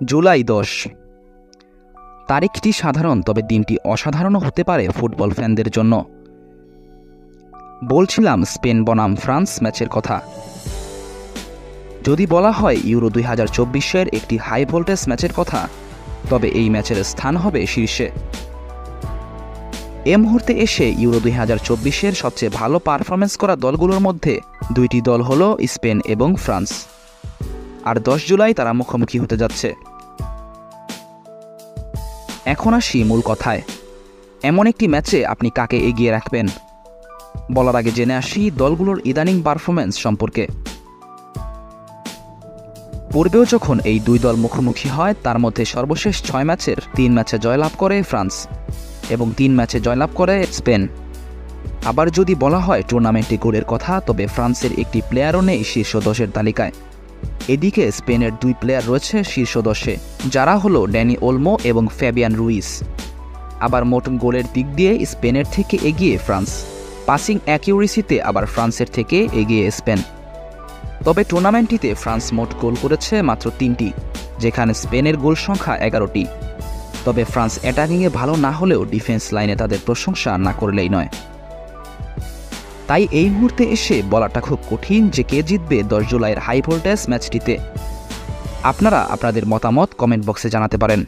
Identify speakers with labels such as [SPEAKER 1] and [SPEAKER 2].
[SPEAKER 1] জুলাই 10। তারিখটি সাধারণ, তবে দিনটি অসাধারণও হতে পারে ফুটবল ফ্যানদের জন্য। বলছিলাম স্পেন বনাম ফ্রান্স ম্যাচের কথা। যদি বলা হয় ইউরো 2024-এর একটি হাই ভোল্টেজ ম্যাচের কথা, তবে এই ম্যাচের স্থান হবে শীর্ষে। এ মুহূর্তে এসে ইউরো 2024-এর সবচেয়ে ভালো পারফরমেন্স করা দলগুলোর মধ্যে দুইটি দল হল স্পেন এবং ফ্রান্স। আর 10 জুলাই তারা মুখোমুখি হতে যাচ্ছে। এখন আসি মূল কথায়। এমন একটি ম্যাচে আপনি কাকে এগিয়ে রাখবেন? বলার আগে জেনে আসি দলগুলোর ইদানিং পারফরমেন্স সম্পর্কে। পূর্বেও যখন এই দুই দল মুখোমুখি হয়, তার মধ্যে সর্বশেষ 6 ম্যাচের 3 ম্যাচে জয়লাভ করে ফ্রান্স এবং 3 ম্যাচে জয়লাভ করে স্পেন। আবার যদি বলা হয় টুর্নামেন্টে গোলের কথা, তবে ফ্রান্সের একটি প্লেয়ারও নেই শীর্ষ 10-এর তালিকায়। এদিকে স্পেনের 2 প্লেয়ার রয়েছে শীর্ষ 10-এ, যারা হলো ড্যানি ওলমো এবং ফ্যাবিয়ান রুইস। আবার মোট গোলের দিক দিয়ে স্পেনের থেকে এগিয়ে ফ্রান্স, পাসিং অ্যাকিউরেসিতে আবার ফ্রান্সের থেকে এগিয়ে স্পেন। তবে টুর্নামেন্টটিতে ফ্রান্স মোট গোল করেছে মাত্র 3টি, যেখানে স্পেনের গোল সংখ্যা 11টি। তবে ফ্রান্স অ্যাটাকিংয়ে ভালো না হলেও ডিফেন্স লাইনে তাদের প্রশংসা না করলেই নয়। তাই এই মুহূর্তে এসে বলাটা খুব কঠিন যে কে জিতবে 10 জুলাইয়ের হাই ভোল্টেজ ম্যাচটিতে। আপনারা আপনাদের মতামত কমেন্ট বক্সে জানাতে পারেন।